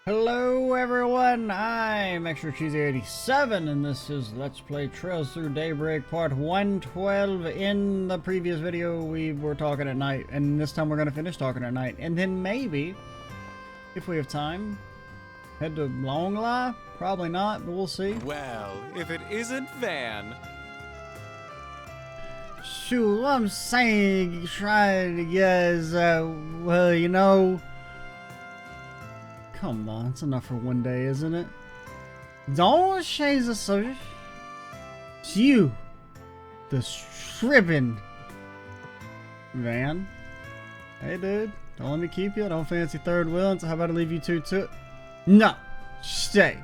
Hello everyone, I'm Extra Cheesy 87 and this is Let's Play Trails Through Daybreak Part 112. In the previous video we were talking at night, and this time we're going to finish talking at night, and then maybe, if we have time, head to Longlie? Probably not, but we'll see. Well, if it isn't Van. Shoot, what I'm saying, trying to guess, well, you know... Come on, it's enough for one day, isn't it? Don't change the subject. It's you, the stripping Van. Hey, dude, don't let me keep you. I don't fancy third wheel, so how about I leave you two to it? No, stay.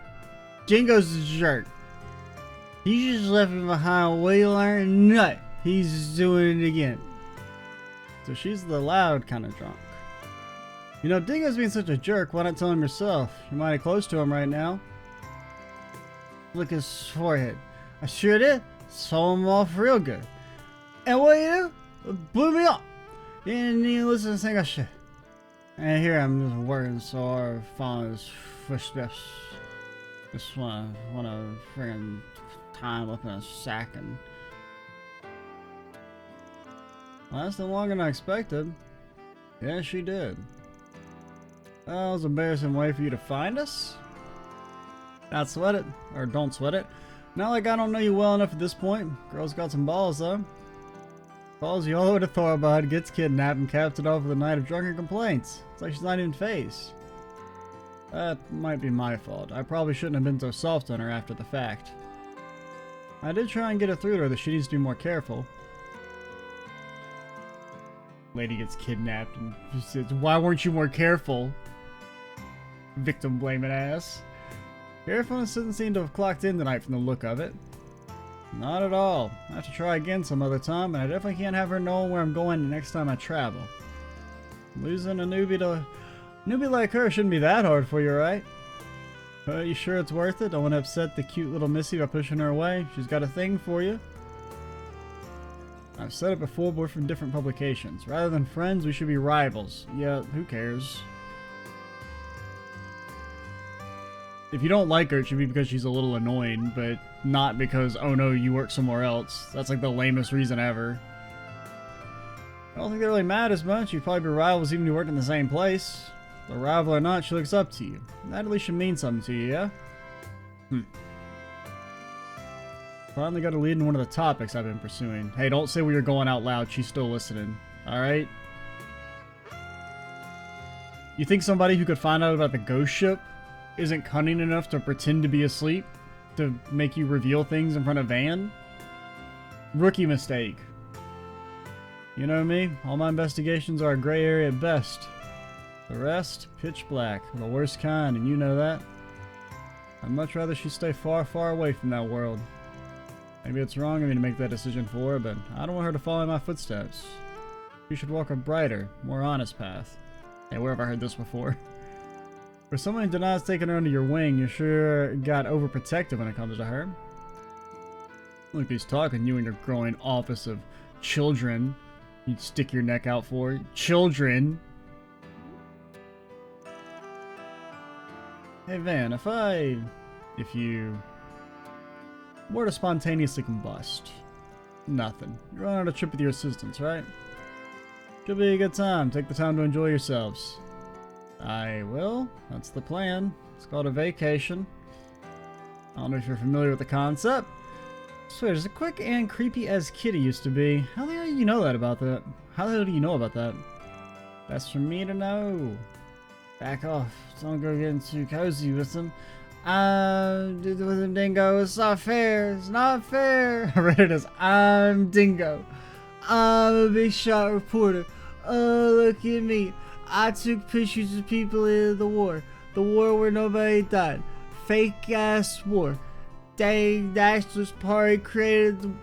Jingo's a jerk. He just left me behind wheeler. No, he's doing it again. So she's the loud kind of drunk. You know, Dingo's being such a jerk, why not tell him yourself? You're mighty close to him right now. Look at his forehead. I sure did. Saw him off real good. And what you do? It blew me up. You didn't even listen to sing a shit. And here I'm just working so hard, following his footsteps. Just wanna friggin' tie him up in a sack and... Lasted longer than I expected. Yeah, she did. Well, it was an embarrassing way for you to find us. Not sweat it, or don't sweat it. Not like I don't know you well enough at this point. Girl's got some balls though. Follows you all the way to Thorabod, gets kidnapped, and caps it off with a night of drunken complaints. It's like she's not even phased. That might be my fault. I probably shouldn't have been so soft on her after the fact. I did try and get it through to her that she needs to be more careful. Lady gets kidnapped and she says, "Why weren't you more careful?" Victim blaming ass. Carefulness doesn't seem to have clocked in tonight from the look of it. Not at all. I have to try again some other time, and I definitely can't have her know where I'm going the next time I travel. Losing a newbie like her shouldn't be that hard for you, right? You sure it's worth it? Don't want to upset the cute little missy by pushing her away. She's got a thing for you. I've said it before, but we're from different publications. Rather than friends, we should be rivals. Yeah, who cares? If you don't like her, it should be because she's a little annoying, but not because, oh no, you work somewhere else. That's like the lamest reason ever. I don't think that really matters much. You'd probably be rivals even if you worked in the same place. The rival or not, she looks up to you. That at least should mean something to you, yeah? Finally got a lead in one of the topics I've been pursuing. Hey, don't say where you're going out loud. She's still listening. Alright? You think somebody who could find out about the ghost ship isn't cunning enough to pretend to be asleep? To make you reveal things in front of Van? Rookie mistake. You know me? All my investigations are a gray area at best. The rest, pitch black. The worst kind, and you know that. I'd much rather she stay far, far away from that world. Maybe it's wrong of me to make that decision for her, but I don't want her to follow in my footsteps. She should walk a brighter, more honest path. Hey, where have I heard this before? For someone who denies taking her under your wing, you sure got overprotective when it comes to her. Look who's talking, you and your growing office of children. You'd stick your neck out for children. Hey Van, if you were to spontaneously combust. Nothing. You're on a trip with your assistants, right? Could be a good time. Take the time to enjoy yourselves. I will. That's the plan. It's called a vacation. I don't know if you're familiar with the concept. Swear, as quick and creepy as Kitty used to be. How the hell do you know that about that? How the hell do you know about that? That's for me to know. Back off. Don't go getting too cozy with them. With him, Dingo. It's not fair. It's not fair. I read it as, I'm Dingo. I'm a big shot reporter. Oh, look at me. I took pictures of people in the war. The war where nobody died. Fake ass war. Dang, nationalist party created to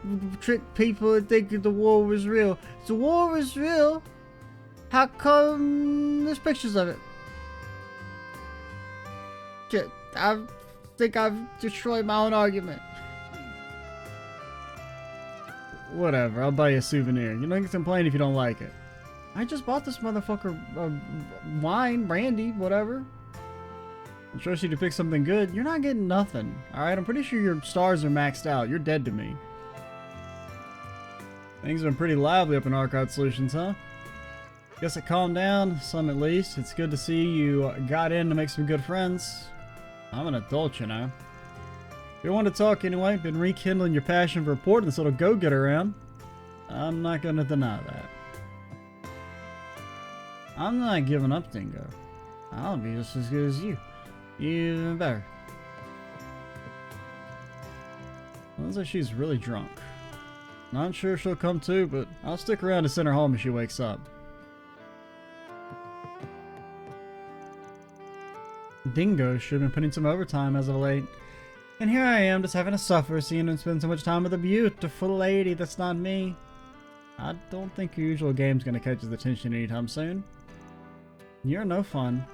trick people into thinking the war was real. If the war was real, how come there's pictures of it? Shit, I think I've destroyed my own argument. Whatever, I'll buy you a souvenir. You don't complain if you don't like it. I just bought this motherfucker wine, brandy, whatever. I trust you to pick something good. You're not getting nothing. Alright, I'm pretty sure your stars are maxed out. You're dead to me. Things have been pretty lively up in Arcade Solutions, huh? Guess it calmed down, some at least. It's good to see you got in to make some good friends. I'm an adult, you know. You want to talk anyway. Been rekindling your passion for reporting this little go-getter around. I'm not going to deny that. I'm not giving up, Dingo. I'll be just as good as you. Even better. Sounds like she's really drunk. Not sure she'll come to, but I'll stick around to send her home when she wakes up. Dingo should have been putting some overtime as of late. And here I am, just having to suffer, seeing him spend so much time with a beautiful lady that's not me. I don't think your usual game's gonna catch his attention anytime soon. You're no fun.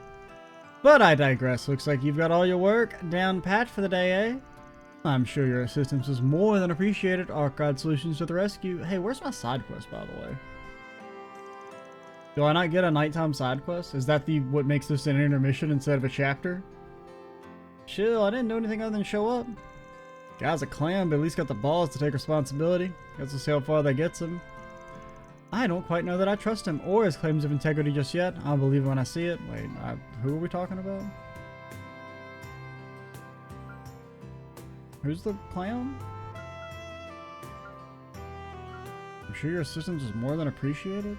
But I digress. Looks like you've got all your work down pat for the day, eh? I'm sure your assistance was more than appreciated. Arcade Solutions to the rescue. Hey, where's my side quest, by the way? Do I not get a nighttime side quest? Is that what makes this an intermission instead of a chapter? Chill, I didn't do anything other than show up. Guy's a clown, but at least got the balls to take responsibility. Guess we'll see how far that gets him. I don't quite know that I trust him or his claims of integrity just yet. I'll believe it when I see it. Wait, who are we talking about? Who's the clown? I'm sure your assistance is more than appreciated.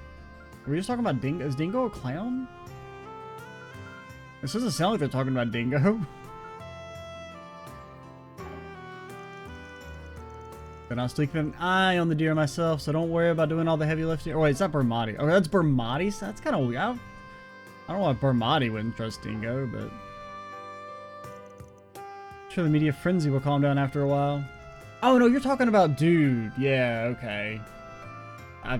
Were we just talking about Dingo? Is Dingo a clown? This doesn't sound like they're talking about Dingo. Then I'll still keep an eye on the deer myself, so don't worry about doing all the heavy lifting. Oh wait, it's not Bermati. Oh, that's Bermati? So that's kind of weird. I don't know why Bermati wouldn't trust Dingo, but... Sure, the media frenzy will calm down after a while. Oh no, you're talking about Dude. Yeah, okay. I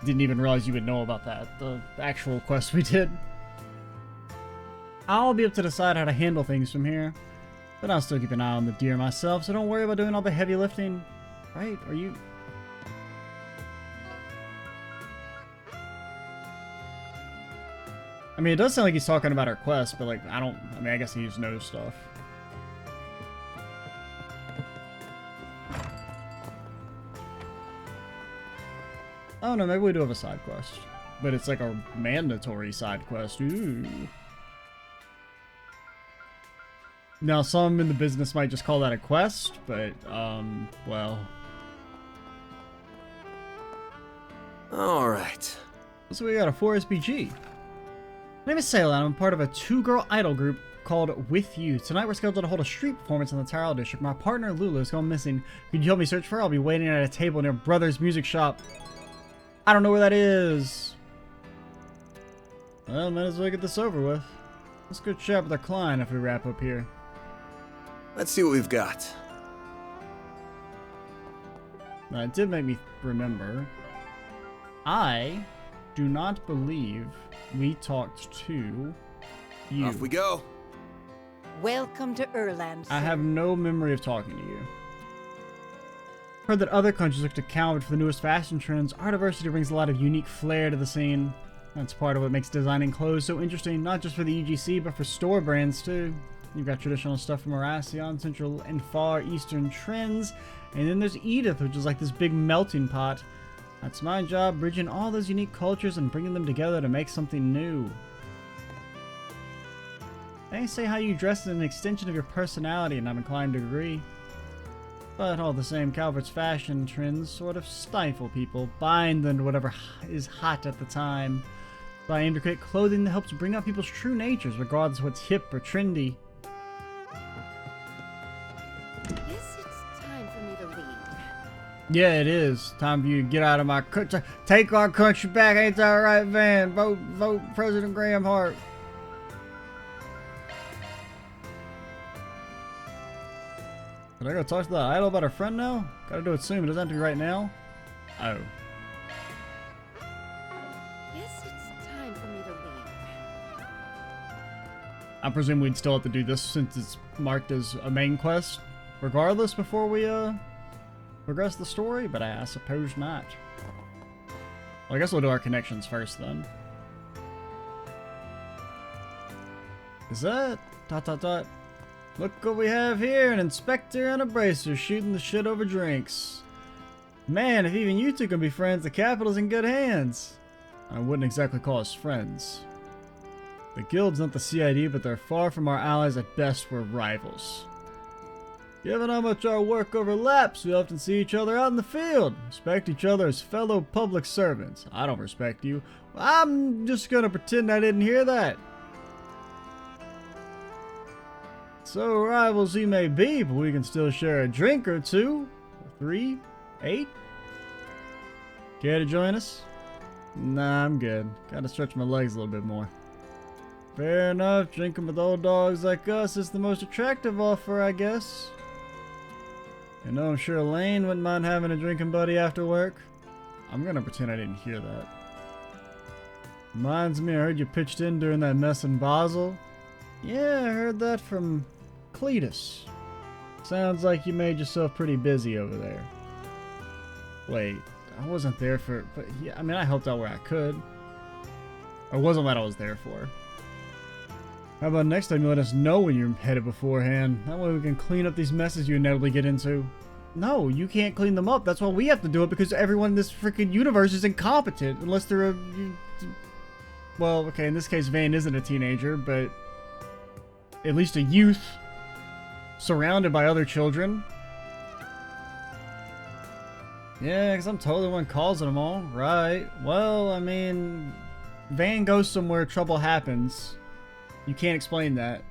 didn't even realize you would know about that. The actual quest we did. I'll be able to decide how to handle things from here. But I'll still keep an eye on the deer myself, so don't worry about doing all the heavy lifting. Right? Are you... I mean, it does sound like he's talking about our quest, but like, I mean, I guess he just knows stuff. Oh no, maybe we do have a side quest. But it's like a mandatory side quest. Ooh. Now, some in the business might just call that a quest, but, well... Alright. So we got a 4SBG. My name is Sayla, I'm part of a two-girl idol group called With You. Tonight we're scheduled to hold a street performance in the Tyrell District. My partner Lulu has gone missing. Could you help me search for her? I'll be waiting at a table near Brothers Music Shop. I don't know where that is. Well, might as well get this over with. Let's go chat with our client if we wrap up here. Let's see what we've got. Now, it did make me remember. I do not believe we talked to you. Off we go. Welcome to Erland. I have no memory of talking to you. Heard that other countries look to counter for the newest fashion trends. Our diversity brings a lot of unique flair to the scene. That's part of what makes designing clothes so interesting, not just for the EGC, but for store brands too. You've got traditional stuff from ASEAN, Central and Far Eastern trends, and then there's Edith, which is like this big melting pot. That's my job, bridging all those unique cultures and bringing them together to make something new. They say how you dress is an extension of your personality, and I'm inclined to agree. But all the same, Calvert's fashion trends sort of stifle people, bind them to whatever is hot at the time. So I aim to create clothing that helps bring out people's true natures, regardless of what's hip or trendy. Guess it's time for me to leave. Yeah, it is. Time for you to get out of my country. Take our country back, ain't that right, Van? Vote President Graham Hart. Did I go talk to that idol about her friend now? Gotta do it soon, but it doesn't have to be right now. Oh. Guess it's time for me to leave. I presume we'd still have to do this since it's marked as a main quest, regardless, before we progress the story, but I suppose not. Well, I guess we'll do our connections first then. Is that... ... Look what we have here, an inspector and a bracer shooting the shit over drinks. Man, if even you two can be friends, the capital's in good hands. I wouldn't exactly call us friends. The guild's not the CID, but they're far from our allies. At best, we're rivals. Given how much our work overlaps, we often see each other out in the field. Respect each other as fellow public servants. I don't respect you. I'm just gonna pretend I didn't hear that. So rivals we may be, but we can still share a drink or two. 3, 8. Care to join us? Nah, I'm good. Gotta stretch my legs a little bit more. Fair enough, drinking with old dogs like us is the most attractive offer, I guess. You know, I'm sure Elaine wouldn't mind having a drinking buddy after work. I'm gonna pretend I didn't hear that. Reminds me, I heard you pitched in during that mess in Basel. Yeah, I heard that from Cletus. Sounds like you made yourself pretty busy over there. Wait, I wasn't there for... But yeah, I mean, I helped out where I could. It wasn't what I was there for. How about next time you let us know when you're headed beforehand? That way we can clean up these messes you inevitably get into. No, you can't clean them up. That's why we have to do it, because everyone in this freaking universe is incompetent. Unless they're a... Well, okay, in this case, Van isn't a teenager, but... At least a youth. Surrounded by other children. Yeah, because I'm totally the one causing them all. Right. Well, I mean... Van goes somewhere, trouble happens. You can't explain that.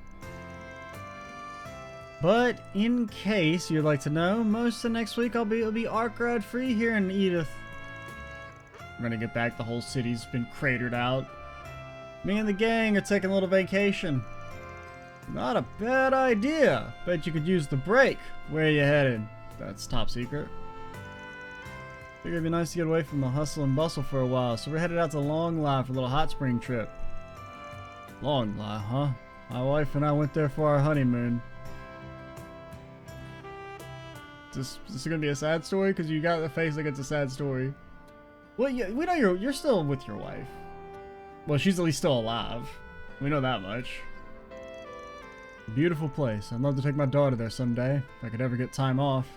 But in case you'd like to know, most of next week I'll be arc ride free here in Edith. I'm gonna get back. The whole city's been cratered out. Me and the gang are taking a little vacation. Not a bad idea. Bet you could use the break. Where are you headed? That's top secret. Figured it'd be nice to get away from the hustle and bustle for a while, so we're headed out to Long Lie for a little hot spring trip. Long Lie, huh? My wife and I went there for our honeymoon. Is this gonna be a sad story? Because you got the face like it's a sad story. Well, yeah, we know you're still with your wife. Well, she's at least still alive. We know that much. Beautiful place. I'd love to take my daughter there someday, if I could ever get time off.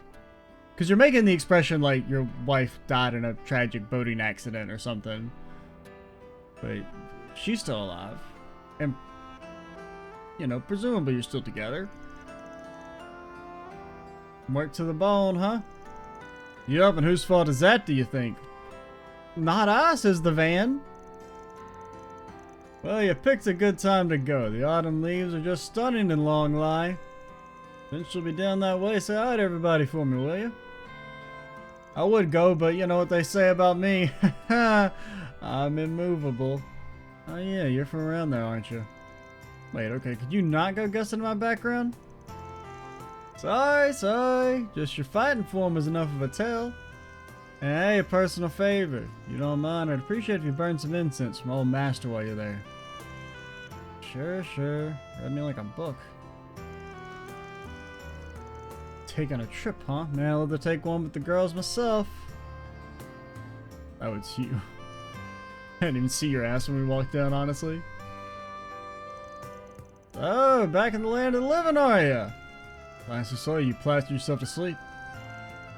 Because you're making the expression like your wife died in a tragic boating accident or something. But she's still alive. And, you know, presumably you're still together. Work to the bone, huh? Yup, and whose fault is that, do you think? Not us, says the van. Well, you picked a good time to go. The autumn leaves are just stunning in Long Lie. Since you'll be down that way, say hi to everybody for me, will you? I would go, but you know what they say about me. I'm immovable. Oh yeah, you're from around there, aren't you? Wait, okay, could you not go guessing my background? Sorry. Just your fighting form is enough of a tell. And hey, a personal favor. You don't mind, I'd appreciate if you burn some incense from old master while you're there. Sure. Read me like a book. Taking a trip, huh? Man, I'd love to take one with the girls myself. Oh, it's you. I didn't even see your ass when we walked down, honestly. Oh, back in the land of the living, are ya? Last I saw you, plastered yourself to sleep.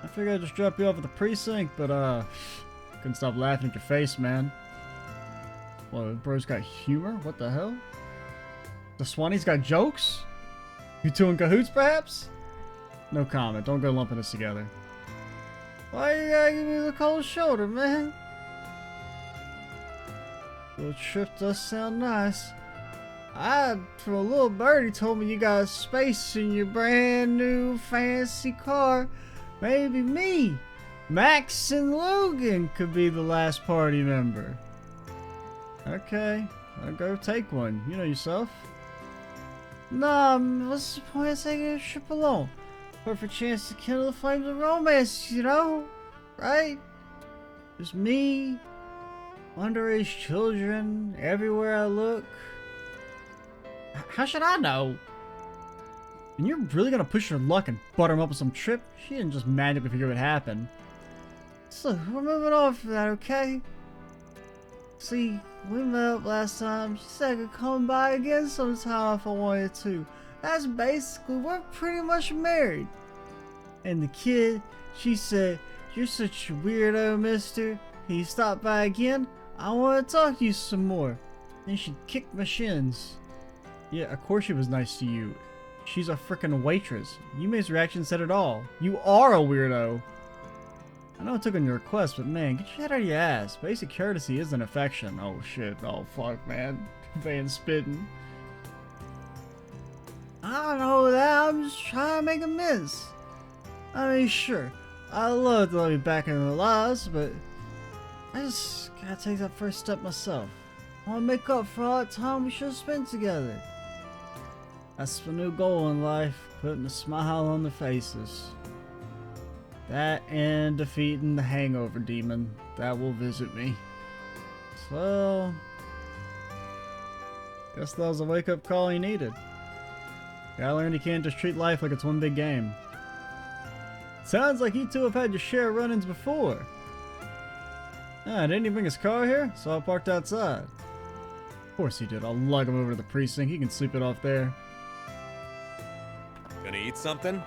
I figured I'd just drop you off at the precinct, but couldn't stop laughing at your face, man. Well, bro's got humor? What the hell? The Swanee's got jokes? You two in cahoots, perhaps? No comment. Don't go lumping us together. Why you gotta give me the cold shoulder, man? Little trip does sound nice. From a little birdie told me you got space in your brand new fancy car. Maybe me, Max and Logan could be the last party member. Okay, I'll go take one. You know yourself. Nah, what's the point of taking a trip alone? Perfect chance to kindle the flames of romance, you know? Right? Just me, underage children, everywhere I look. How should I know? And you're really gonna push your luck and butter him up with some trip? She didn't just magically figure it would happen. So, we're moving on from that, okay? See, we met up last time. She said I could come by again sometime if I wanted to. That's basically, we're pretty much married. And the kid, she said, you're such a weirdo, mister. Can you stop by again? I want to talk to you some more. Then she kicked my shins. Yeah, of course she was nice to you. She's a frickin' waitress. Yume's reaction said it all. You are a weirdo. I know I took on your request, but man, get your head out of your ass. Basic courtesy isn't affection. Oh shit, oh fuck, man. Van spitting. I don't know that, I'm just trying to make amends. I mean, sure, I'd love to let me back in their lives, but I just gotta take that first step myself. I wanna make up for all that time we should have spent together. That's my new goal in life, putting a smile on their faces. That and defeating the hangover demon that will visit me. So, guess that was a wake-up call you needed. Gotta learn you can't just treat life like it's one big game. Sounds like you two have had your share of run-ins before. Ah, didn't he bring his car here? Saw it parked outside. Of course he did. I'll lug him over to the precinct. He can sleep it off there. Gonna eat something?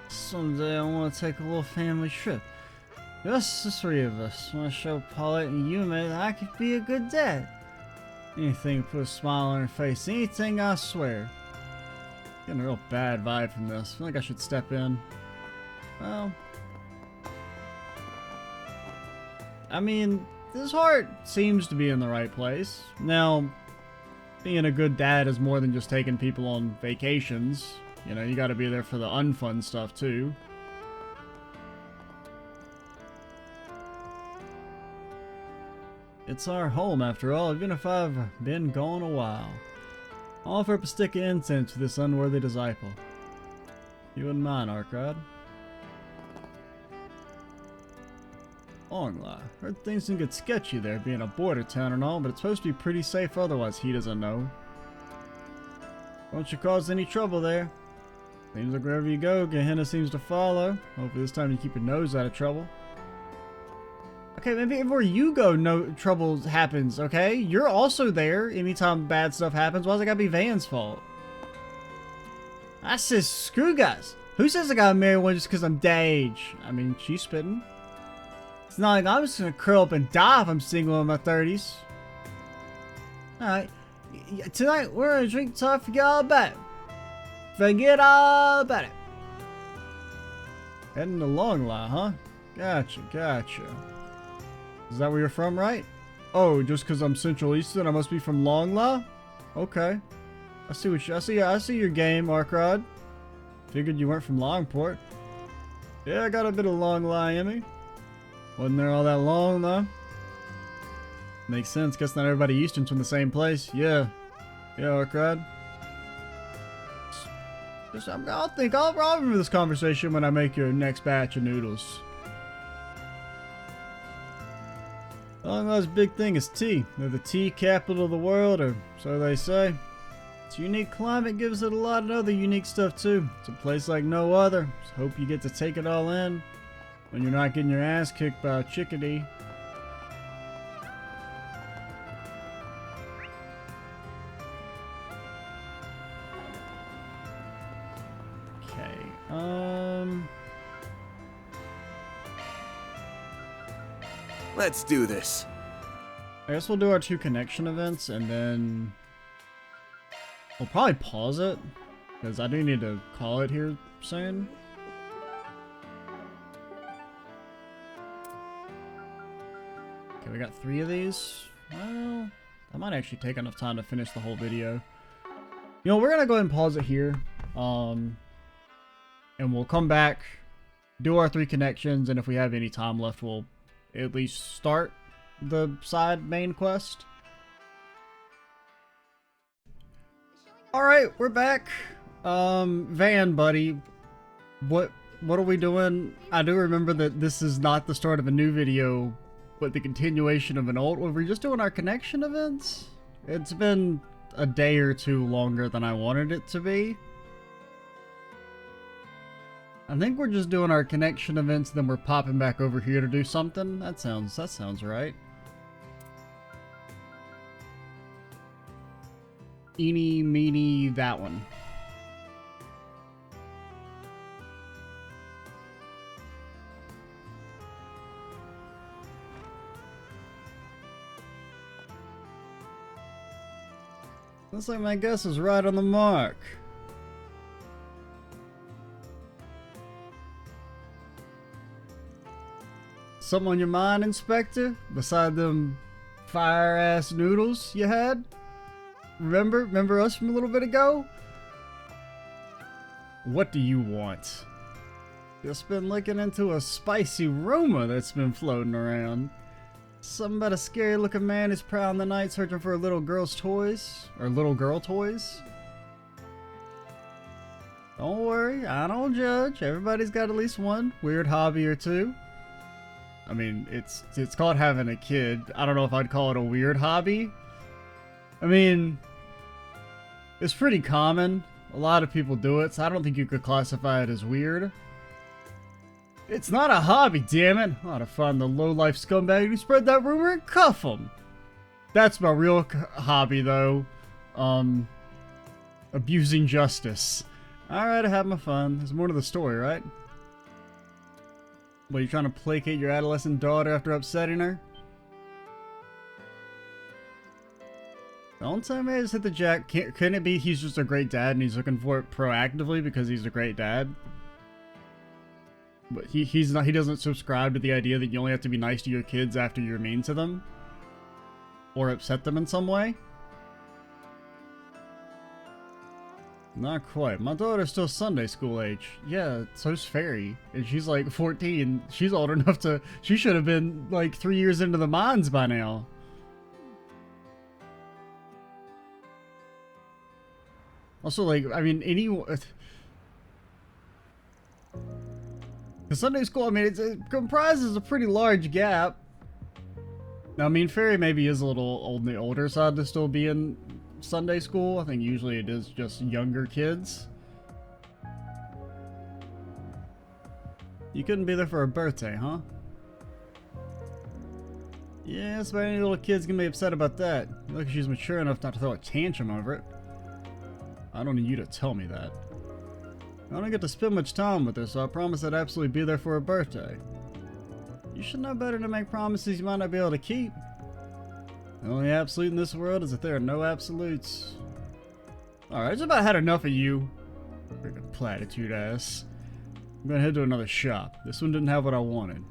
Someday I want to take a little family trip. Just the three of us. I want to show Paulette and Yume that I could be a good dad. Anything to put a smile on her face. Anything, I swear. Getting a real bad vibe from this. I feel like I should step in. Well, I mean, his heart seems to be in the right place. Now, being a good dad is more than just taking people on vacations. You know, you gotta be there for the unfun stuff too. It's our home after all, even if I've been gone a while. I'll offer up a stick of incense to this unworthy disciple. You wouldn't mind, Arkrod? Longla. Heard things can get sketchy there, being a border town and all, but it's supposed to be pretty safe otherwise, he doesn't know. Don't you cause any trouble there. Seems like wherever you go, Gehenna seems to follow. Hopefully this time you keep your nose out of trouble. Okay, maybe everywhere you go, no trouble happens, okay? You're also there anytime bad stuff happens. Why's it gotta be Van's fault? I says, screw guys. Who says I gotta marry one just because I'm that age? I mean, she's spitting. It's not like I'm just gonna curl up and die if I'm single in my 30s. Alright. Tonight, we're gonna drink till I forget all about it. Forget all about it. Heading to Longla, huh? Gotcha, gotcha. Is that where you're from, right? Oh, just because I'm Central Eastern, I must be from Longla? Okay. I see what you, I see your game, Arkrod. Figured you weren't from Longport. Yeah, I got a bit of Longla in me. Wasn't there all that long, though? Makes sense. Guess not everybody Eastern's from the same place. Yeah. Yeah, Arkrod. I'll remember this conversation when I make your next batch of noodles. Longla's big thing is tea. They're the tea capital of the world, or so they say. Its unique climate gives it a lot of other unique stuff too. It's a place like no other. Just hope you get to take it all in when you're not getting your ass kicked by a chickadee. Let's do this. I guess we'll do our 2 connection events and then we'll probably pause it because I do need to call it here soon. Okay, we got 3 of these. Well, that might actually take enough time to finish the whole video. You know, we're gonna go ahead and pause it here. And we'll come back, do our 3 connections, and if we have any time left, we'll at least start the side main quest. Alright, we're back. Van, buddy, what are we doing? I do remember that this is not the start of a new video, but the continuation of an old one. We're just doing our connection events. It's been a day or 2 longer than I wanted it to be. I think we're just doing our connection events, then we're popping back over here to do something. That sounds right. Eeny, meeny, that one. Looks like my guess is right on the mark. Something on your mind, Inspector? Beside them fire-ass noodles you had? Remember us from a little bit ago? What do you want? Just been looking into a spicy rumor that's been floating around. Something about a scary looking man who's prowling the night searching for little girl's toys. Or little girl toys. Don't worry, I don't judge. Everybody's got at least one weird hobby or two. I mean, it's called having a kid. I don't know if I'd call it a weird hobby. I mean, it's pretty common. A lot of people do it, so I don't think you could classify it as weird. It's not a hobby, damn it. I ought to find the low-life scumbag who spread that rumor and cuff him. That's my real hobby, though. Abusing justice. Alright, I have my fun. There's more to the story, right? What, you trying to placate your adolescent daughter after upsetting her? Don't tell me I just hit the jack. Couldn't it be he's just a great dad and he's looking for it proactively because he's a great dad? But he doesn't subscribe to the idea that you only have to be nice to your kids after you're mean to them? Or upset them in some way? Not quite. My daughter's still Sunday school age. Yeah, so's Fairy. And she's like 14. She's old enough to... She should have been like 3 years into the mines by now. Also, like, I mean, the Sunday school, I mean, it comprises a pretty large gap. Now, I mean, Fairy maybe is a little on the older side to still be in Sunday school. I think usually it is just younger kids. You couldn't be there for her birthday, huh? Yes, but any little kid's gonna be upset about that. Look, she's mature enough not to throw a tantrum over it. I don't need you to tell me that. I don't get to spend much time with her, so I promise I'd absolutely be there for her birthday. You should know better than make promises you might not be able to keep. The only absolute in this world is that there are no absolutes. Alright, I just about had enough of you. Freaking platitude ass. I'm gonna head to another shop. This one didn't have what I wanted.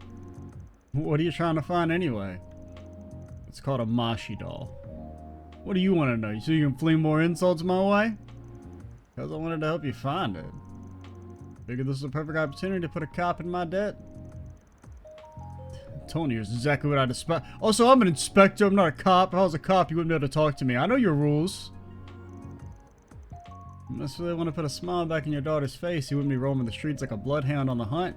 What are you trying to find anyway? It's called a Mashi doll. What do you want to know? So you can fling more insults my way? Because I wanted to help you find it. Figured this is a perfect opportunity to put a cop in my debt. Tony is exactly what I'd expect. Also, I'm an inspector. I'm not a cop. If I was a cop, you wouldn't be able to talk to me. I know your rules. Unless you really want to put a smile back in your daughter's face, you wouldn't be roaming the streets like a bloodhound on the hunt.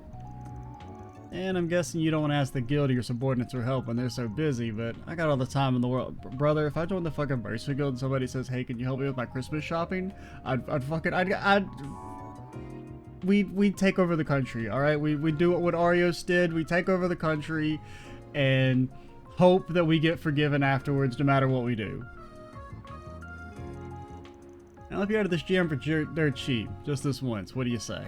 And I'm guessing you don't want to ask the guild or your subordinates for help when they're so busy, but I got all the time in the world. Brother, if I joined the fucking Mercer Guild and somebody says, hey, can you help me with my Christmas shopping? We'd take over the country, alright? We do what Arios did. We take over the country and hope that we get forgiven afterwards no matter what we do. I'll help you out of this jam for dirt cheap. Just this once. What do you say?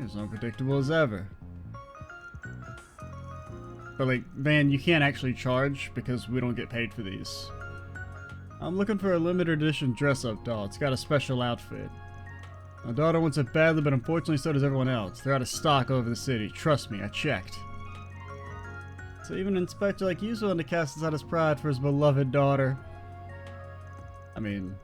It's unpredictable as ever. But like, Van, you can't actually charge because we don't get paid for these. I'm looking for a limited edition dress-up doll. It's got a special outfit. My daughter wants it badly, but unfortunately so does everyone else. They're out of stock all over the city. Trust me, I checked. So even an inspector like you's willing to cast aside his pride for his beloved daughter. I mean,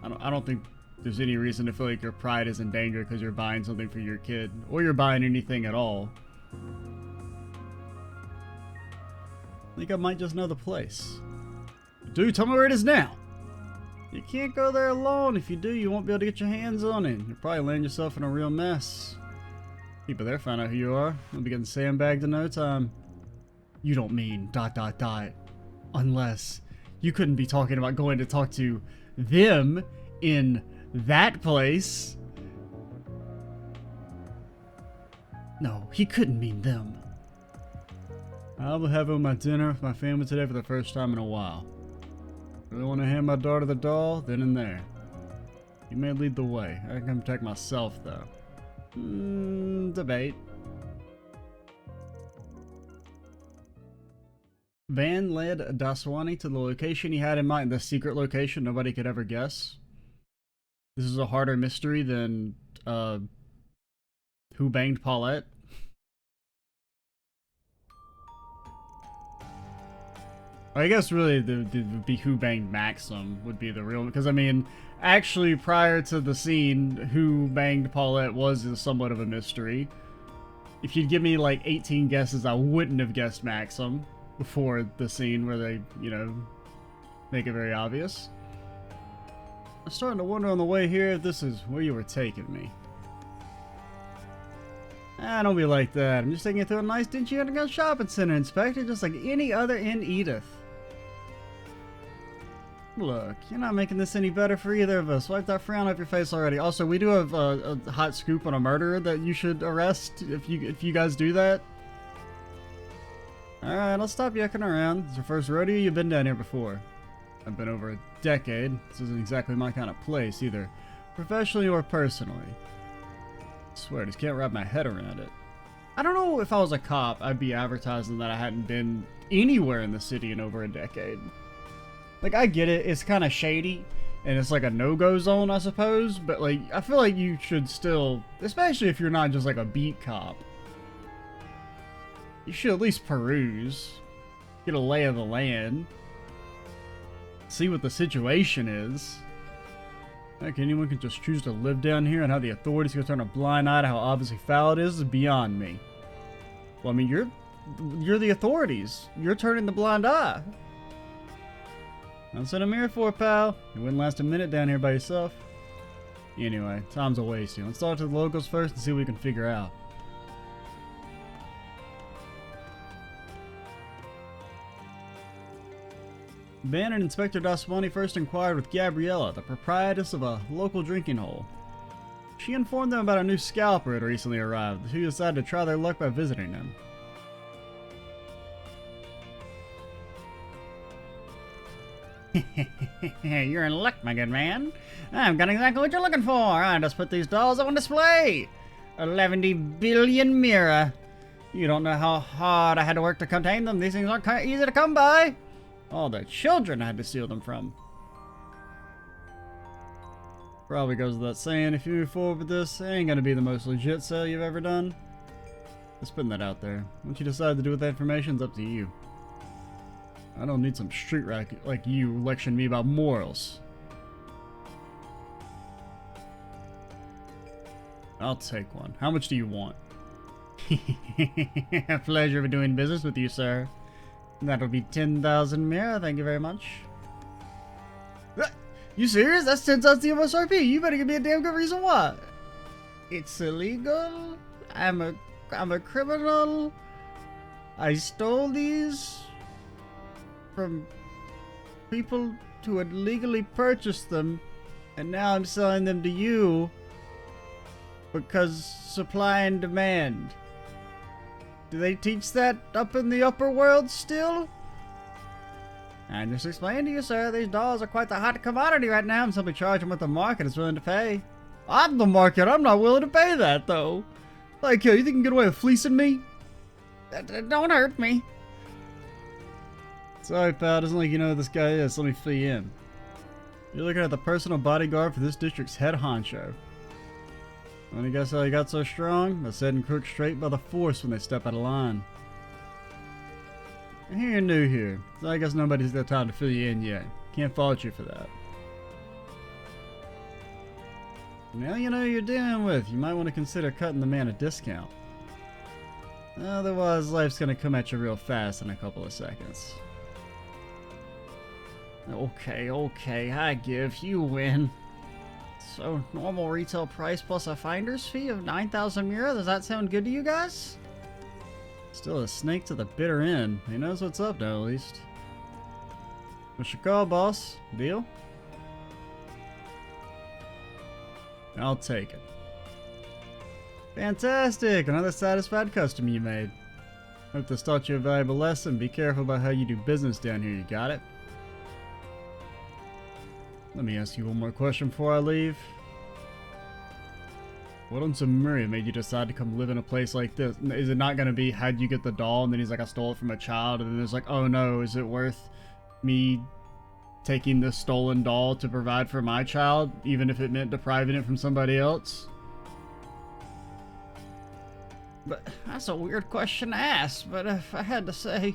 I don't think there's any reason to feel like your pride is in danger because you're buying something for your kid. Or you're buying anything at all. I think I might just know the place. Dude, tell me where it is now! You can't go there alone. If you do, you won't be able to get your hands on it. You'll probably land yourself in a real mess. People there find out who you are. You'll be getting sandbagged in no time. You don't mean ... Unless you couldn't be talking about going to talk to them in that place. No, he couldn't mean them. I'll be having my dinner with my family today for the first time in a while. Really want to hand my daughter the doll? Then and there. You may lead the way. I can protect myself, though. Debate. Van led Daswani to the location he had in mind, the secret location nobody could ever guess. This is a harder mystery than, who banged Paulette. I guess really the who banged Maxim would be the real, because I mean, actually prior to the scene, who banged Paulette was somewhat of a mystery. If you'd give me like 18 guesses, I wouldn't have guessed Maxim before the scene where they, you know, make it very obvious. I'm starting to wonder on the way here if this is where you were taking me. Ah, don't be like that. I'm just taking you through a nice dingy underground shopping center, Inspector, just like any other in Edith. Look, you're not making this any better for either of us. Wipe that frown off your face already. Also, we do have a hot scoop on a murderer that you should arrest if you guys do that. Alright, I'll stop yucking around. It's your first rodeo, you've been down here before. I've been over a decade. This isn't exactly my kind of place, either professionally or personally. I swear, I just can't wrap my head around it. I don't know if I was a cop, I'd be advertising that I hadn't been anywhere in the city in over a decade. Like, I get it, it's kind of shady, and it's like a no-go zone, I suppose, but like, I feel like you should still, especially if you're not just like a beat cop, you should at least peruse, get a lay of the land, see what the situation is. Like, anyone can just choose to live down here, and how the authorities can turn a blind eye to how obviously foul it is beyond me. Well, I mean, you're the authorities. You're turning the blind eye. That's what I'm here for, pal. You wouldn't last a minute down here by yourself. Anyway, time's a wasting. Let's talk to the locals first and see what we can figure out. Van and Inspector Daswani first inquired with Gabriella, the proprietress of a local drinking hole. She informed them about a new scalper had recently arrived, who decided to try their luck by visiting him. You're in luck, my good man. I've got exactly what you're looking for. I just put these dolls on display. 11 billion mirror. You don't know how hard I had to work to contain them. These things aren't easy to come by. All the children I had to steal them from. Probably goes without saying, if you move forward with this, it ain't gonna be the most legit sale you've ever done. Just putting that out there. What you decide to do with that information is up to you. I don't need some street rat like you lecturing me about morals. I'll take one. How much do you want? A pleasure of doing business with you, sir. That'll be 10,000 mirror, thank you very much. You serious? That's 10,000 MSRP. You better give me a damn good reason why. It's illegal. I'm a criminal. I stole these from people who had legally purchased them, and now I'm selling them to you because supply and demand. Do they teach that up in the upper world still? I just explained to you, sir, these dolls are quite the hot commodity right now. I'm simply charging what the market is willing to pay. I'm the market. I'm not willing to pay that, though. Like, you think you can get away with fleecing me? Don't hurt me. Sorry, pal. Doesn't like you know who this guy is. Let me fill you in. You're looking at the personal bodyguard for this district's head honcho. Want to guess how he got so strong? By setting crooks straight by the force when they step out of line. I hear you're new here, so I guess nobody's got time to fill you in yet. Can't fault you for that. Now you know who you're dealing with. You might want to consider cutting the man a discount. Otherwise, life's gonna come at you real fast in a couple of seconds. Okay, I give. You win. So, normal retail price plus a finder's fee of 9,000 mira? Does that sound good to you guys? Still a snake to the bitter end. He knows what's up now, at least. What's your call, boss? Deal? I'll take it. Fantastic! Another satisfied customer you made. Hope this taught you a valuable lesson. Be careful about how you do business down here, you got it? Let me ask you one more question before I leave. What on Zemuria made you decide to come live in a place like this? Is it not going to be, how'd you get the doll? And then he's like, I stole it from a child. And then there's like, oh no, is it worth me taking this stolen doll to provide for my child, even if it meant depriving it from somebody else? But that's a weird question to ask, but if I had to say...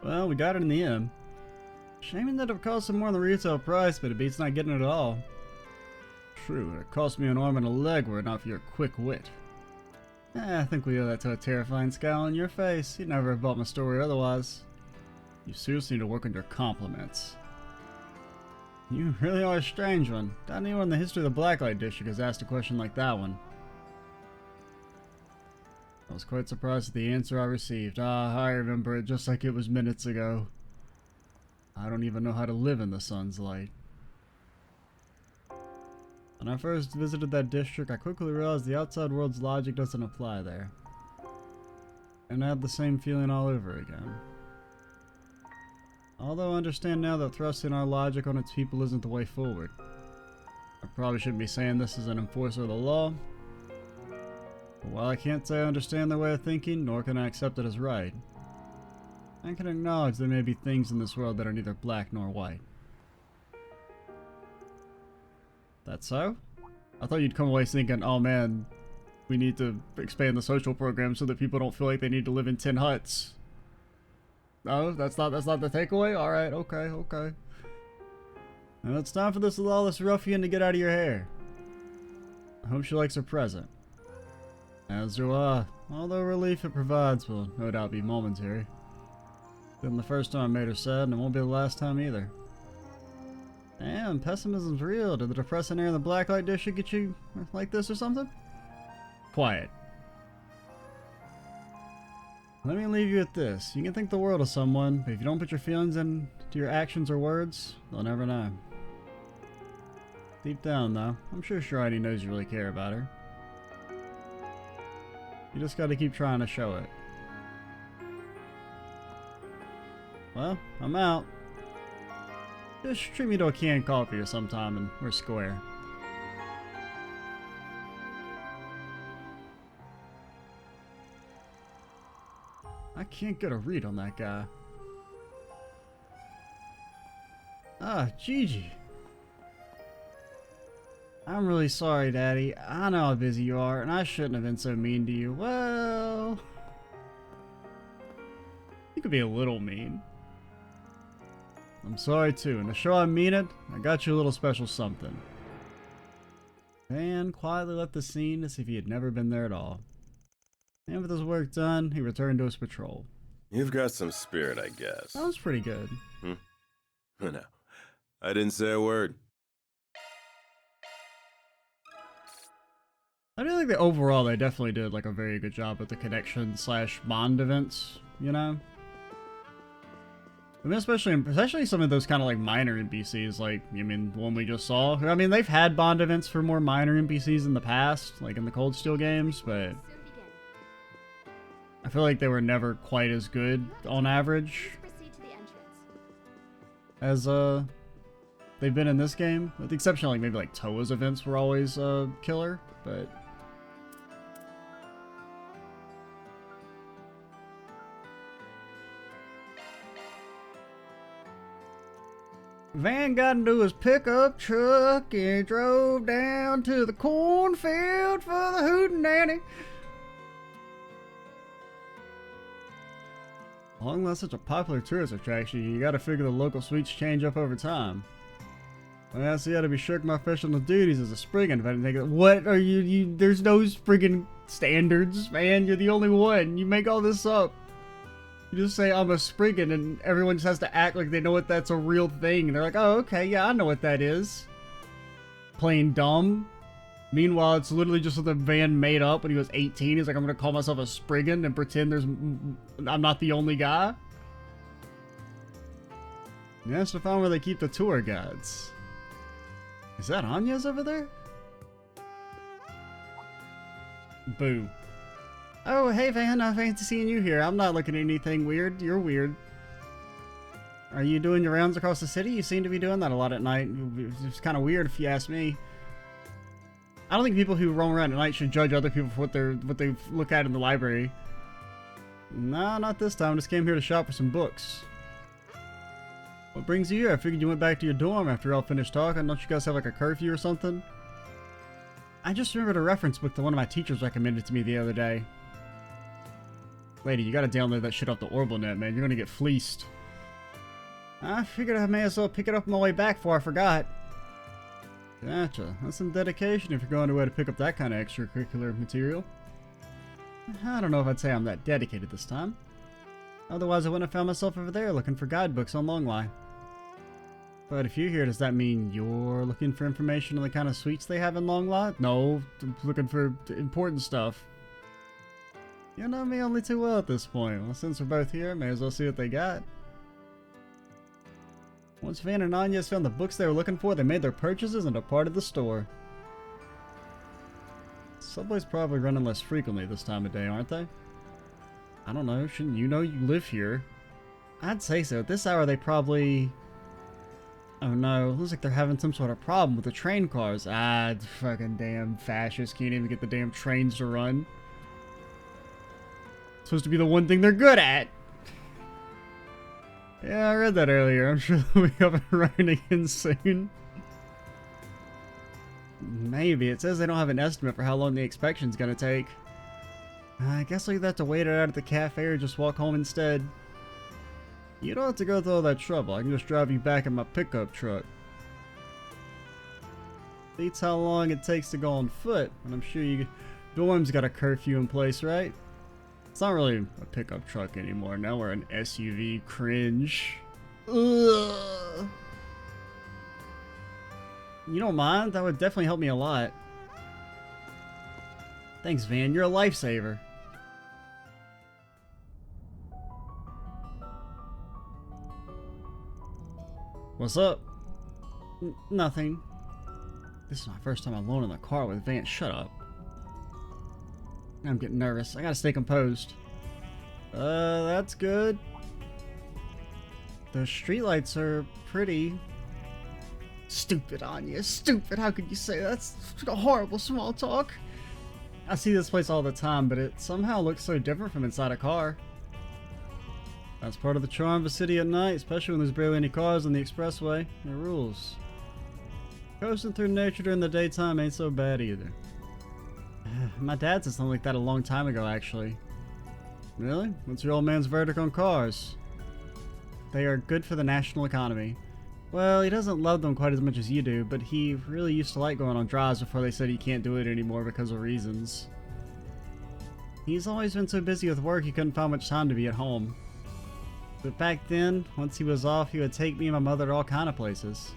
Well, we got it in the end. Shaming that it cost him more than the retail price, but it beats not getting it at all. True, it cost me an arm and a leg were it not for your quick wit. I think we owe that to a terrifying scowl on your face. You'd never have bought my story otherwise. You seriously need to work on your compliments. You really are a strange one. Not anyone in the history of the Blacklight District has asked a question like that one. I was quite surprised at the answer I received. Ah, I remember it just like it was minutes ago. I don't even know how to live in the sun's light. When I first visited that district, I quickly realized the outside world's logic doesn't apply there. And I had the same feeling all over again. Although I understand now that thrusting our logic on its people isn't the way forward. I probably shouldn't be saying this as an enforcer of the law. But while I can't say I understand their way of thinking, nor can I accept it as right, I can acknowledge there may be things in this world that are neither black nor white. That so? I thought you'd come away thinking, oh man, we need to expand the social program so that people don't feel like they need to live in tin huts. No, that's not the takeaway? Alright, okay. Now it's time for this lawless ruffian to get out of your hair. I hope she likes her present. As do I, although relief it provides will no doubt be momentary. Been the first time I made her sad, and it won't be the last time either. Damn, pessimism's real. Did the depressing air in the Blacklight District get you like this or something? Quiet. Let me leave you with this. You can think the world of someone, but if you don't put your feelings into your actions or words, they'll never know. Deep down, though, I'm sure Shirley knows you really care about her. You just gotta keep trying to show it. Well, I'm out. Just treat me to a canned coffee or sometime and we're square. I can't get a read on that guy. Ah, Gigi. I'm really sorry, Daddy. I know how busy you are, and I shouldn't have been so mean to you. Well... you could be a little mean. I'm sorry too, and to show I mean it, I got you a little special something. Van quietly left the scene as if he had never been there at all. And with his work done, he returned to his patrol. You've got some spirit, I guess. That was pretty good. No, I didn't say a word. I feel like overall they definitely did like a very good job with the connection / bond events, you know? I mean, especially some of those kind of like minor NPCs, like, I mean, the one we just saw. I mean, they've had bond events for more minor NPCs in the past, like in the Cold Steel games, but I feel like they were never quite as good on average as they've been in this game. With the exception of like maybe like Toa's events were always killer, but Van got into his pickup truck and drove down to the cornfield for the hootenanny. Long as such a popular tourist attraction, you gotta figure the local sweets change up over time. Well, I see how to be shirking my professional duties as a Spriggan if I didn't think of what are you there's no Spriggan standards, man. You're the only one. You make all this up. You just say I'm a Spriggan and everyone just has to act like they know what that's a real thing. And they're like, oh, okay, yeah, I know what that is. Plain dumb. Meanwhile, it's literally just something Van made up when he was 18. He's like, I'm going to call myself a Spriggan and pretend I'm not the only guy. Yeah, that's to find where they keep the tour guides. Is that Anya's over there? Boo. Oh, hey Van, fancy seeing you here. I'm not looking at anything weird. You're weird. Are you doing your rounds across the city? You seem to be doing that a lot at night. It's kind of weird if you ask me. I don't think people who roam around at night should judge other people for what they look at in the library. Nah, not this time. I just came here to shop for some books. What brings you here? I figured you went back to your dorm after y'all finished talking. Don't you guys have like a curfew or something? I just remembered a reference book that one of my teachers recommended to me the other day. Lady, you gotta download that shit off the OrbleNet, man. You're gonna get fleeced. I figured I may as well pick it up on my way back before I forgot. Gotcha. That's some dedication if you're going away to pick up that kind of extracurricular material. I don't know if I'd say I'm that dedicated this time. Otherwise I wouldn't have found myself over there looking for guidebooks on Longlie. But if you're here, does that mean you're looking for information on the kind of sweets they have in Longlie? No, I'm looking for important stuff. You know me only too well at this point. Well, since we're both here, may as well see what they got. Once Van and Anya's found the books they were looking for, they made their purchases and departed the store. Subway's probably running less frequently this time of day, aren't they? I don't know, shouldn't you know you live here? I'd say so. At this hour they probably... Oh no, looks like they're having some sort of problem with the train cars. Ah, fucking damn fascists can't even get the damn trains to run. Supposed to be the one thing they're good at. Yeah, I read that earlier. I'm sure they'll be up and running again soon. Maybe. It says they don't have an estimate for how long the inspection's gonna take. I guess I'll either have to wait it out at the cafe or just walk home instead. You don't have to go through all that trouble. I can just drive you back in my pickup truck. Beats how long it takes to go on foot, and I'm sure you... Dorm's got a curfew in place, right? It's not really a pickup truck anymore. Now we're an SUV. Cringe. Ugh. You don't mind? That would definitely help me a lot. Thanks, Van. You're a lifesaver. What's up? Nothing. This is my first time alone in the car with Van. Shut up. I'm getting nervous. I gotta stay composed. That's good. The streetlights are pretty. Stupid, Anya. Stupid. How could you say that? That's a horrible small talk. I see this place all the time, but it somehow looks so different from inside a car. That's part of the charm of a city at night, especially when there's barely any cars on the expressway. It rules. Coasting through nature during the daytime ain't so bad either. My dad said something like that a long time ago, actually. Really? What's your old man's verdict on cars? They are good for the national economy. Well, he doesn't love them quite as much as you do, but he really used to like going on drives before they said he can't do it anymore because of reasons. He's always been so busy with work he couldn't find much time to be at home. But back then, once he was off, he would take me and my mother to all kind of places.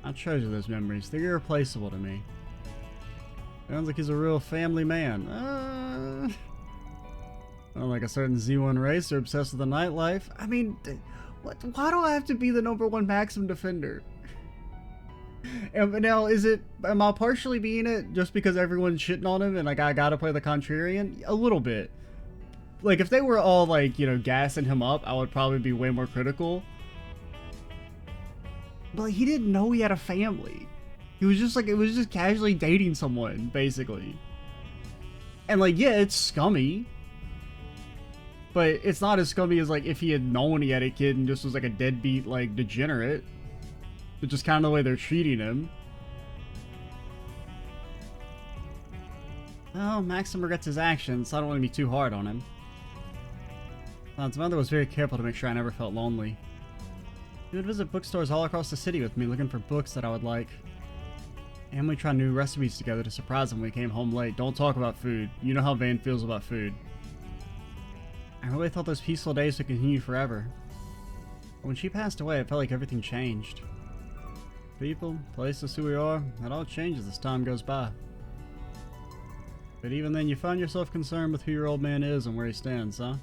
I treasure those memories. They're irreplaceable to me. Sounds like he's a real family man. Like a certain Z1 racer obsessed with the nightlife. I mean, why do I have to be the #1 Maxim defender? And now, am I partially being it just because everyone's shitting on him and like I gotta play the contrarian? A little bit. Like if they were all like, you know, gassing him up, I would probably be way more critical. But like, he didn't know he had a family. He was just like, it was just casually dating someone, basically. And like, yeah, it's scummy. But it's not as scummy as like if he had known he had a kid and just was like a deadbeat, like, degenerate. It's just kind of the way they're treating him. Well, Maxim regrets his actions, so I don't want to be too hard on him. His mother was very careful to make sure I never felt lonely. He would visit bookstores all across the city with me, looking for books that I would like. And we try new recipes together to surprise him when we came home late. Don't talk about food. You know how Van feels about food. I really thought those peaceful days would continue forever. But when she passed away, it felt like everything changed. People, places, who we are, it all changes as time goes by. But even then, you find yourself concerned with who your old man is and where he stands, huh?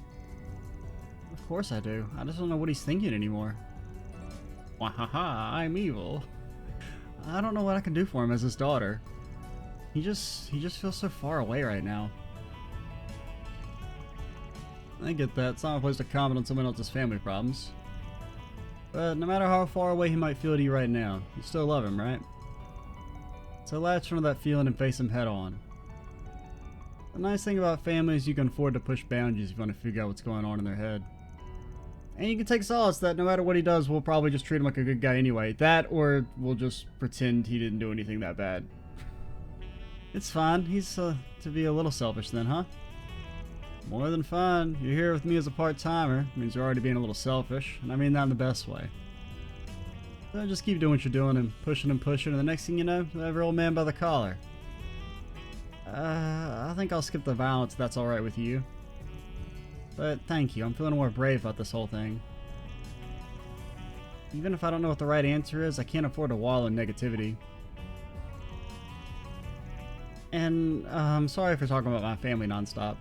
Of course I do. I just don't know what he's thinking anymore. Wahaha, I'm evil. I don't know what I can do for him as his daughter. He just feels so far away right now. I get that. It's not a place to comment on someone else's family problems. But no matter how far away he might feel to you right now, you still love him, right? So latch onto that feeling and face him head on. The nice thing about family is you can afford to push boundaries if you want to figure out what's going on in their head. And you can take solace that no matter what he does, we'll probably just treat him like a good guy anyway. That, or we'll just pretend he didn't do anything that bad. It's fine. He's to be a little selfish then, huh? More than fine. You're here with me as a part-timer. Means you're already being a little selfish, and I mean that in the best way. So just keep doing what you're doing and pushing, and the next thing you know, you have your old man by the collar. I think I'll skip the violence if that's alright with you. But thank you, I'm feeling more brave about this whole thing. Even if I don't know what the right answer is, I can't afford to wallow in negativity. And I'm sorry for talking about my family nonstop.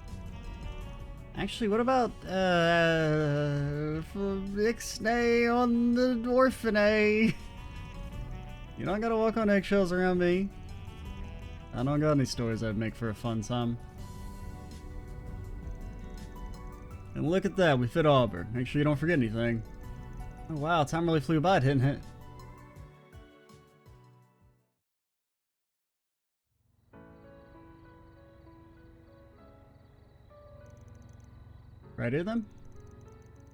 Actually, what about Ixnay on the orphanay? You don't gotta walk on eggshells around me. I don't got any stories that'd make for a fun time. And look at that, we fit Auburn. Make sure you don't forget anything. Oh wow, time really flew by, didn't it? Right here then?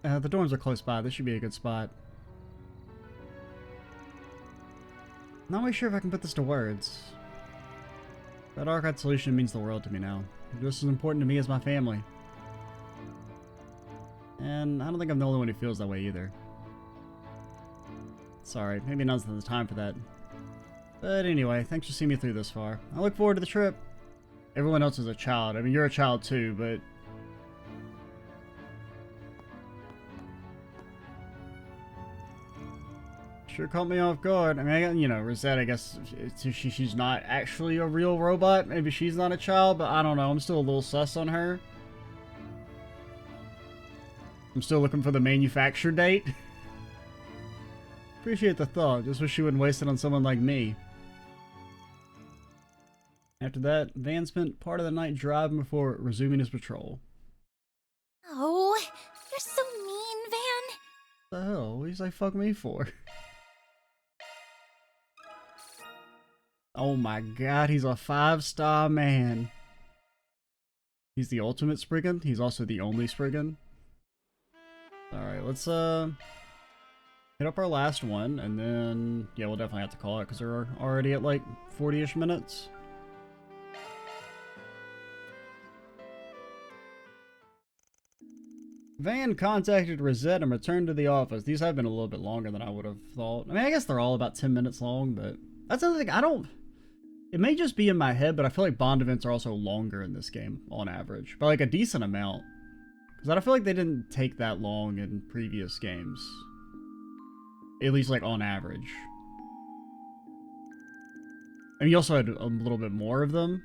The dorms are close by, this should be a good spot. Not really sure if I can put this to words. That archive solution means the world to me now. They're just as important to me as my family. And I don't think I'm the only one who feels that way either. Sorry, maybe now's not the time for that. But anyway, thanks for seeing me through this far. I look forward to the trip. Everyone else is a child. I mean, you're a child too, but... Sure caught me off guard. I mean, you know, Rosette, I guess, she's not actually a real robot. Maybe she's not a child, but I don't know. I'm still a little sus on her. I'm still looking for the manufacture date. Appreciate the thought. Just wish she wouldn't waste it on someone like me. After that, Van spent part of the night driving before resuming his patrol. Oh, you're so mean, Van. What the hell? What do you say fuck me for? Oh my god, he's a 5-star man. He's the ultimate Spriggan. He's also the only Spriggan. Alright, let's hit up our last one, and then, yeah, we'll definitely have to call it, because we're already at like 40-ish minutes. Van contacted Rosette and returned to the office. These have been a little bit longer than I would have thought. I mean, I guess they're all about 10 minutes long, but that's another thing. I don't... It may just be in my head, but I feel like bond events are also longer in this game, on average. By like a decent amount. Because I feel like they didn't take that long in previous games. At least like on average. And you also had a little bit more of them.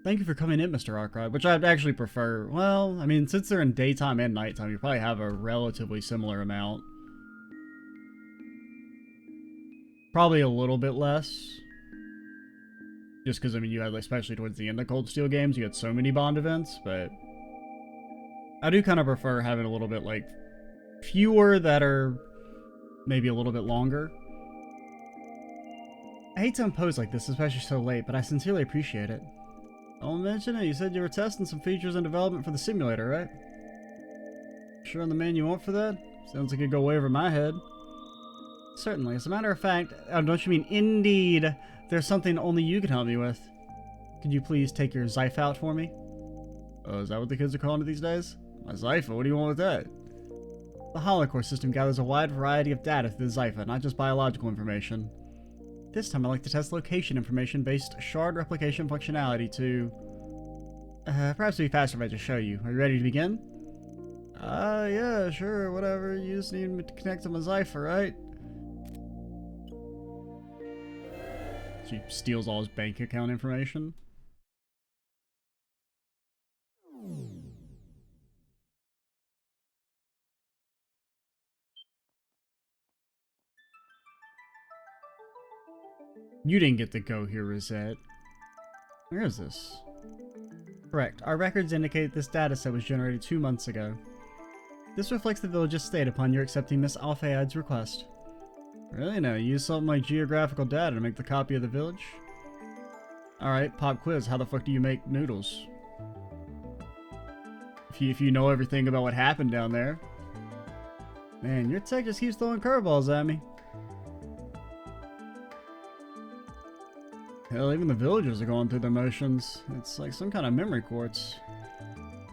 Thank you for coming in, Mr. Arkwright, which I'd actually prefer. Well, I mean, since they're in daytime and nighttime, you probably have a relatively similar amount. Probably a little bit less. Just because, I mean, you had, especially towards the end of Cold Steel games, you had so many bond events, but... I do kind of prefer having a little bit, like, fewer that are maybe a little bit longer. I hate to impose like this, especially so late, but I sincerely appreciate it. Don't mention it, you said you were testing some features in development for the simulator, right? Sure on the man you want for that? Sounds like it'd go way over my head. Certainly. As a matter of fact, don't you mean indeed, there's something only you can help me with. Could you please take your Zyph out for me? Oh, is that what the kids are calling it these days? My Zypha, what do you want with that? The holocore system gathers a wide variety of data through the Zypha, not just biological information. This time I'd like to test location information-based shard replication functionality to... perhaps it'd be faster if I just show you. Are you ready to begin? Yeah, sure, whatever. You just need me to connect to my Zypha, right? She steals all his bank account information. You didn't get to go here, Rosette. Where is this? Correct. Our records indicate this dataset was generated 2 months ago. This reflects the village's state upon your accepting Miss Alfayad's request. Really? No, you used something like geographical data to make the copy of the village? Alright, pop quiz. How the fuck do you make noodles? If you know everything about what happened down there. Man, your tech just keeps throwing curveballs at me. Hell, even the villagers are going through their motions. It's like some kind of memory quartz.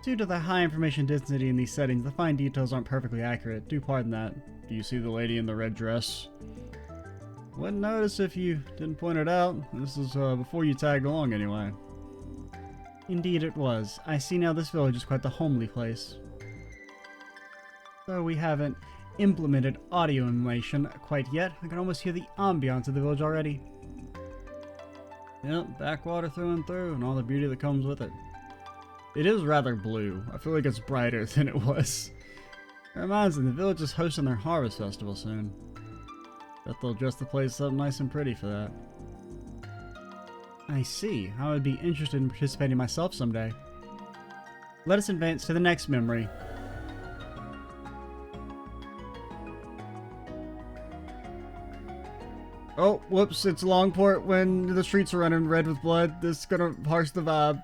Due to the high information density in these settings, the fine details aren't perfectly accurate. Do pardon that. Do you see the lady in the red dress? Wouldn't notice if you didn't point it out. This is before you tagged along anyway. Indeed it was. I see now this village is quite the homely place. Though we haven't implemented audio animation quite yet, I can almost hear the ambiance of the village already. Yep, backwater through and through, and all the beauty that comes with it. It is rather blue. I feel like it's brighter than it was. It reminds me, the village is hosting their harvest festival soon. Bet they'll dress the place up nice and pretty for that. I see. I would be interested in participating myself someday. Let us advance to the next memory. Oh, whoops, it's Longport when the streets are running red with blood. This is gonna harsh the vibe.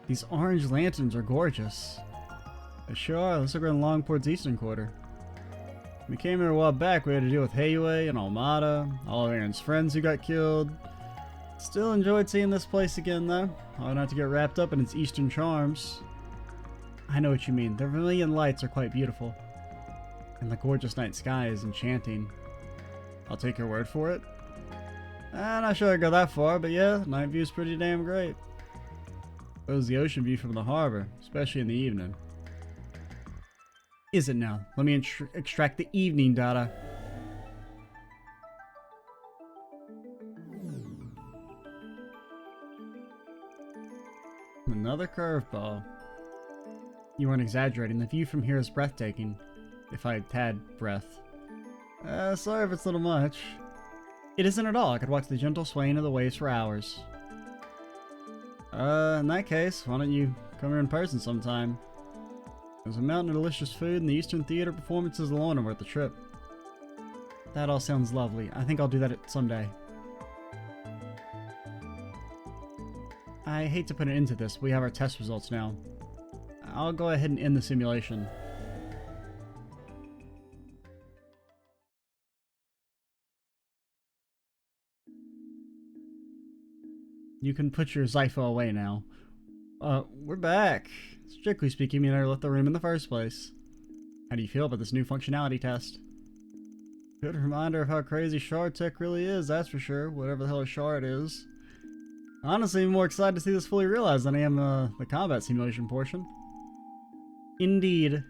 These orange lanterns are gorgeous. They sure are. Looks like we're in Longport's eastern quarter. We came here a while back. We had to deal with Hayway and Almada, all of Aaron's friends who got killed. Still enjoyed seeing this place again, though. Hard not to get wrapped up in its eastern charms. I know what you mean. The vermilion lights are quite beautiful. And the gorgeous night sky is enchanting. I'll take your word for it. I'm not sure I'd go that far, but yeah, night view's pretty damn great. So is the ocean view from the harbor, especially in the evening. Is it now? Let me extract the evening data. Another curveball. You weren't exaggerating. The view from here is breathtaking. If I had breath. Sorry if it's a little much. It isn't at all. I could watch the gentle swaying of the waves for hours. In that case, why don't you come here in person sometime? There's a mountain of delicious food, and the Eastern Theater performances alone are worth the trip. That all sounds lovely. I think I'll do that someday. I hate to put an end to this, but we have our test results now. I'll go ahead and end the simulation. You can put your Zypho away now. We're back. Strictly speaking, you never left the room in the first place. How do you feel about this new functionality test? Good reminder of how crazy shard tech really is, that's for sure. Whatever the hell a shard is. Honestly, I'm more excited to see this fully realized than I am the combat simulation portion. Indeed.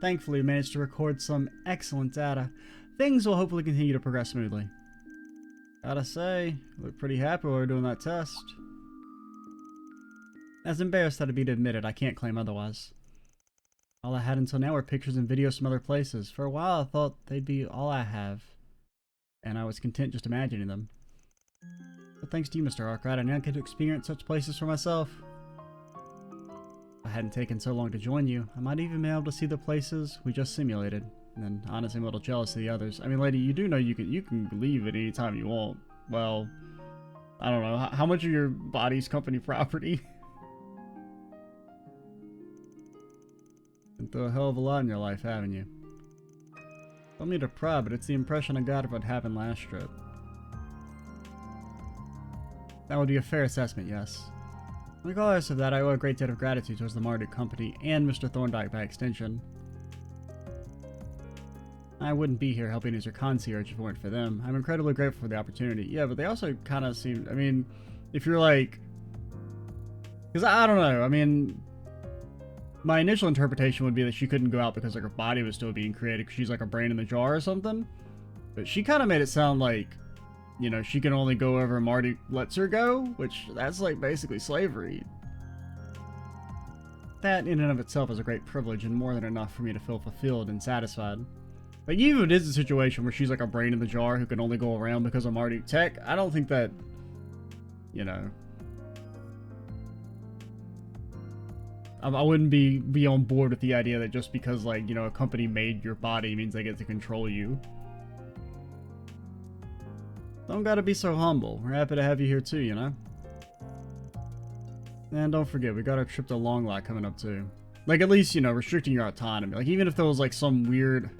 Thankfully, we managed to record some excellent data. Things will hopefully continue to progress smoothly. Gotta say, I look pretty happy while we're doing that test. As embarrassed that I'd be to admit it, I can't claim otherwise. All I had until now were pictures and videos from other places. For a while I thought they'd be all I have, and I was content just imagining them. But thanks to you, Mr. Arkwright, I now get to experience such places for myself. If I hadn't taken so long to join you, I might even be able to see the places we just simulated. And honestly, I'm a little jealous of the others. I mean, lady, you do know you can leave at any time you want. Well, I don't know. How much of your body's company property? Been through a hell of a lot in your life, haven't you? Don't mean to pry, but it's the impression I got of what happened last trip. That would be a fair assessment, yes. Regardless of that, I owe a great debt of gratitude towards the Marduk Company and Mr. Thorndyke by extension. I wouldn't be here helping as your concierge if it weren't for them. I'm incredibly grateful for the opportunity. Yeah, but they also kind of seem... I mean, if you're like... Because I don't know, I mean... My initial interpretation would be that she couldn't go out because like her body was still being created because she's like a brain in the jar or something. But she kind of made it sound like, you know, she can only go wherever Marduk lets her go, which that's like basically slavery. That in and of itself is a great privilege and more than enough for me to feel fulfilled and satisfied. Like, even if it is a situation where she's like a brain in the jar who can only go around because of Marduk tech, I don't think that, you know, I wouldn't be on board with the idea that just because, like, you know, a company made your body means they get to control you. Don't gotta be so humble. We're happy to have you here too, you know? And don't forget, we got our trip to Long Lot coming up too. Like, at least, you know, restricting your autonomy. Like, even if there was, like, some weird,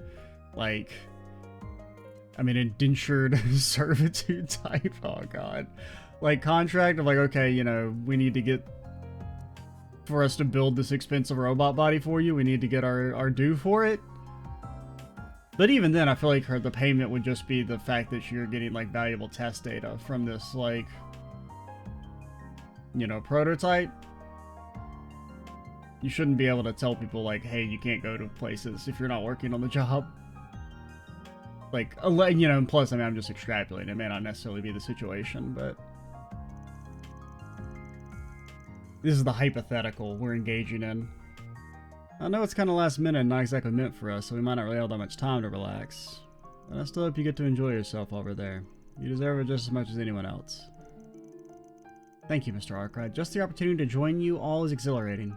like, I mean, indentured servitude type, oh god. Like, contract of, like, okay, you know, we need to get, for us to build this expensive robot body for you, we need to get our due for it. But even then, I feel like the payment would just be the fact that you're getting, like, valuable test data from this, like, you know, prototype. You shouldn't be able to tell people, like, hey, you can't go to places if you're not working on the job. Like, you know, and plus, I mean, I'm just extrapolating. It may not necessarily be the situation, but this is the hypothetical we're engaging in. I know it's kind of last minute and not exactly meant for us, so we might not really have that much time to relax. But I still hope you get to enjoy yourself over there. You deserve it just as much as anyone else. Thank you, Mr. Arkwright. Just the opportunity to join you all is exhilarating.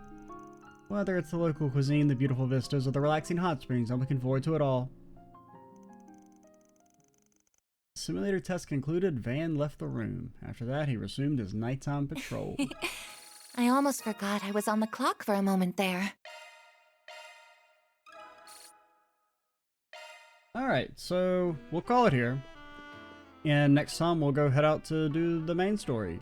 Whether it's the local cuisine, the beautiful vistas, or the relaxing hot springs, I'm looking forward to it all. Simulator test concluded, Van left the room. After that, he resumed his nighttime patrol. I almost forgot I was on the clock for a moment there. Alright, so we'll call it here. And next time we'll go head out to do the main story.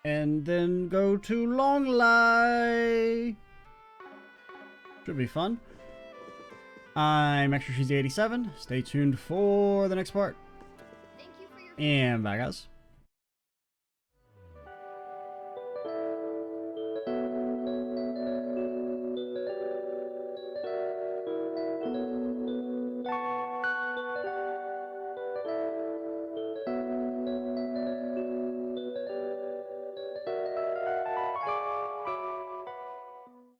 And then go to Longlai. Should be fun. I'm Extra Cheesy 87. Stay tuned for the next part. And bye, guys.